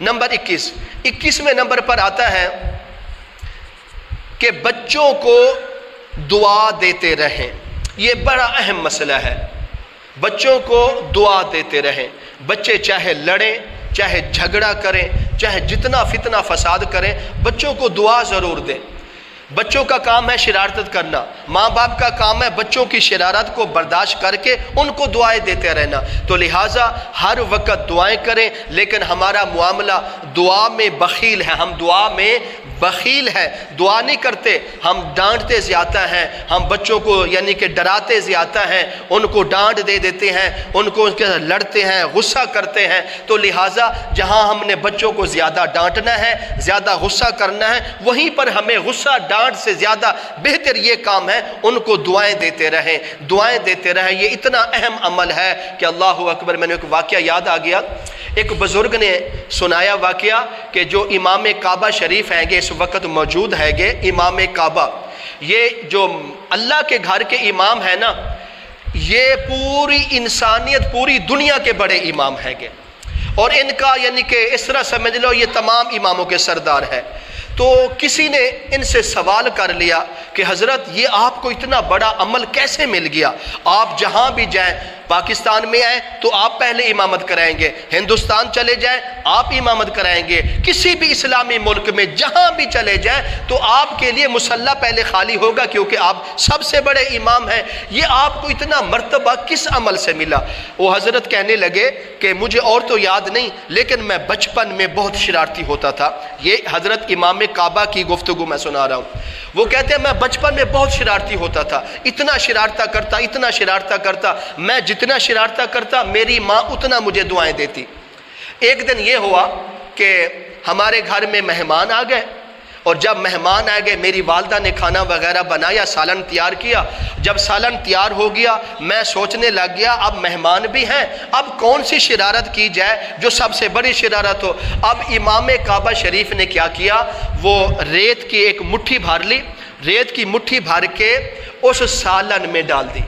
Number 21ویں number پر آتا ہے کہ بچوں کو دعا دیتے رہیں. یہ بڑا اہم مسئلہ ہے. بچوں کو دعا دیتے رہیں. بچے چاہے لڑیں، چاہے جھگڑا کریں، چاہے جتنا فتنہ فساد کریں، بچوں کو دعا ضرور دیں. بچوں کا کام ہے شرارت کرنا، ماں باپ کا کام ہے بچوں کی شرارت کو برداشت کر کے ان کو دعائیں دیتے رہنا. تو لہٰذا ہر وقت دعائیں کریں، لیکن ہمارا معاملہ دعا میں بخیل ہے. ہم دعا میں بخیل ہے، دعا نہیں کرتے، ہم ڈانٹتے زیادہ ہیں. ہم بچوں کو یعنی کہ ڈراتے زیادہ ہیں، ان کو ڈانٹ دے دیتے ہیں، ان کو ان کے لڑتے ہیں، غصہ کرتے ہیں. تو لہٰذا جہاں ہم نے بچوں کو زیادہ ڈانٹنا ہے، زیادہ غصہ کرنا ہے، وہیں پر ہمیں غصہ ڈانٹ سے زیادہ بہتر یہ کام ہے ان کو دعائیں دیتے رہیں، دعائیں دیتے رہیں. یہ اتنا اہم عمل ہے کہ اللہ اکبر. میں نے ایک واقعہ یاد آ گیا. ایک بزرگ نے سنایا واقعہ کہ جو امام کعبہ شریف ہیں گے اس وقت موجود ہے گے. امام کعبہ یہ جو اللہ کے گھر کے امام ہیں نا، یہ پوری انسانیت، پوری دنیا کے بڑے امام ہیں گے، اور ان کا یعنی کہ اس طرح سمجھ لو یہ تمام اماموں کے سردار ہے. تو کسی نے ان سے سوال کر لیا کہ حضرت یہ آپ کو اتنا بڑا عمل کیسے مل گیا؟ آپ جہاں بھی جائیں، پاکستان میں آئیں تو آپ پہلے امامت کرائیں گے، ہندوستان چلے جائیں آپ امامت کرائیں گے، کسی بھی اسلامی ملک میں جہاں بھی چلے جائیں تو آپ کے لیے مصلی پہلے خالی ہوگا، کیونکہ آپ سب سے بڑے امام ہیں. یہ آپ کو اتنا مرتبہ کس عمل سے ملا؟ وہ حضرت کہنے لگے کہ مجھے اور تو یاد نہیں، لیکن میں بچپن میں بہت شرارتی ہوتا تھا. یہ حضرت امام کعبہ کی گفتگو میں سنا رہا ہوں. وہ کہتے ہیں میں بچپن میں بہت شرارتی ہوتا تھا، اتنا شرارتا کرتا، میں جتنا شرارتا کرتا میری ماں اتنا مجھے دعائیں دیتی. ایک دن یہ ہوا کہ ہمارے گھر میں مہمان آ گئے، اور جب مہمان آ گئے میری والدہ نے کھانا وغیرہ بنایا، سالن تیار کیا. جب سالن تیار ہو گیا میں سوچنے لگ گیا اب مہمان بھی ہیں، اب کون سی شرارت کی جائے جو سب سے بڑی شرارت ہو. اب امام کعبہ شریف نے کیا کیا، وہ ریت کی ایک مٹھی بھر لی، ریت کی مٹھی بھر کے اس سالن میں ڈال دی،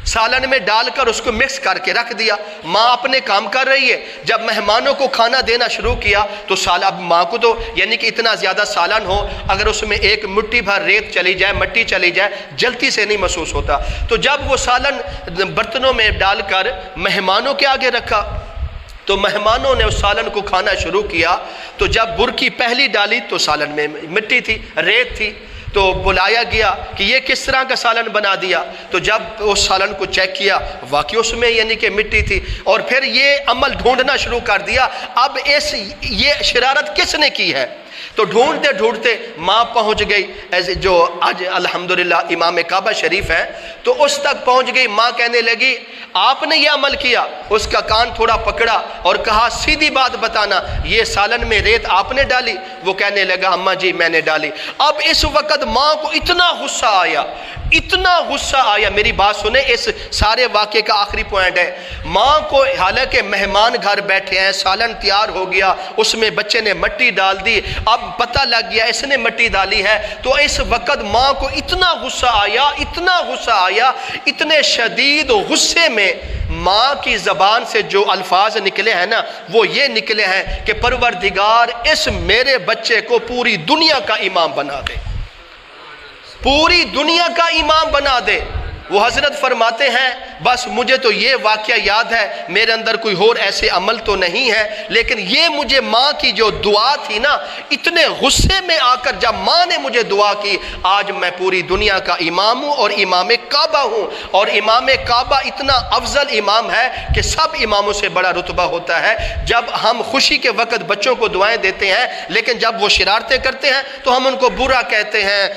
سالن میں ڈال کر اس کو مکس کر کے رکھ دیا. ماں اپنے کام کر رہی ہے. جب مہمانوں کو کھانا دینا شروع کیا تو اب ماں کو تو یعنی کہ اتنا زیادہ سالن ہو، اگر اس میں ایک مٹھی بھر ریت چلی جائے، مٹی چلی جائے، جلتی سے نہیں محسوس ہوتا. تو جب وہ سالن برتنوں میں ڈال کر مہمانوں کے آگے رکھا تو مہمانوں نے اس سالن کو کھانا شروع کیا. تو جب برکی پہلی ڈالی تو سالن میں مٹی تھی، ریت تھی. تو بلایا گیا کہ یہ کس طرح کا سالن بنا دیا. تو جب اس سالن کو چیک کیا واقعی اس میں یعنی کہ مٹی تھی. اور پھر یہ عمل ڈھونڈنا شروع کر دیا اب یہ شرارت کس نے کی ہے. تو ڈھونڈتے ڈھونڈتے ماں پہنچ گئی، ایسے جو آج الحمدللہ امام کعبہ شریف ہے تو اس تک پہنچ گئی. ماں کہنے لگی آپ نے یہ عمل کیا؟ اس کا کان تھوڑا پکڑا اور کہا سیدھی بات بتانا، یہ سالن میں ریت آپ نے ڈالی؟ وہ کہنے لگا اماں جی میں نے ڈالی. اب اس وقت ماں کو اتنا غصہ آیا، اتنا غصہ آیا. میری بات سنیں، اس سارے واقعے کا آخری پوائنٹ ہے، ماں کو حالانکہ مہمان گھر بیٹھے ہیں، سالن تیار ہو گیا، اس میں بچے نے مٹی ڈال دی، اب پتہ لگ گیا اس نے مٹی ڈالی ہے. تو اس وقت ماں کو اتنا غصہ آیا، اتنا غصہ آیا، اتنے شدید غصے میں ماں کی زبان سے جو الفاظ نکلے ہیں نا وہ یہ نکلے ہیں کہ پروردگار اس میرے بچے کو پوری دنیا کا امام بنا دے، پوری دنیا کا امام بنا دے. وہ حضرت فرماتے ہیں بس مجھے تو یہ واقعہ یاد ہے، میرے اندر کوئی اور ایسے عمل تو نہیں ہے، لیکن یہ مجھے ماں کی جو دعا تھی نا، اتنے غصے میں آ کر جب ماں نے مجھے دعا کی، آج میں پوری دنیا کا امام ہوں اور امام کعبہ ہوں. اور امام کعبہ اتنا افضل امام ہے کہ سب اماموں سے بڑا رتبہ ہوتا ہے. جب ہم خوشی کے وقت بچوں کو دعائیں دیتے ہیں، لیکن جب وہ شرارتیں کرتے ہیں تو ہم ان کو برا کہتے ہیں،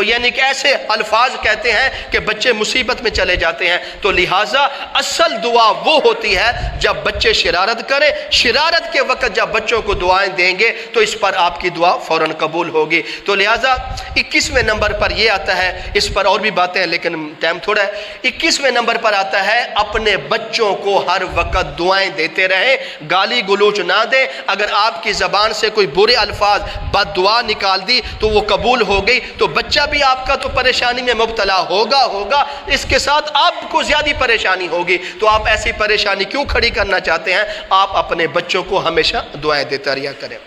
یعنی کہ ایسے الفاظ کہتے ہیں کہ بچے مصیبت میں چلے جاتے ہیں. تو لہٰذا اصل دعا وہ ہوتی ہے جب بچے شرارت کریں. شرارت کے وقت جب بچوں کو دعائیں دیں گے تو اس پر آپ کی دعا فوراً قبول ہوگی. تو لہٰذا 21ویں نمبر پر یہ آتا ہے، اس پر اور بھی باتیں ہیں لیکن ٹائم تھوڑا ہے. 21ویں نمبر پر آتا ہے اپنے بچوں کو ہر وقت دعائیں دیتے رہیں، گالی گلوچ نہ دیں. اگر آپ کی زبان سے کوئی برے الفاظ بد دعا نکال دی تو وہ قبول ہو گئی، تو بچہ بھی آپ کا تو پریشانی میں مبتلا ہوگا. اس کے ساتھ آپ کو زیادہ پریشانی ہوگی تو آپ ایسی پریشانی کیوں کھڑی کرنا چاہتے ہیں؟ آپ اپنے بچوں کو ہمیشہ دعائیں دیتا رہا کریں۔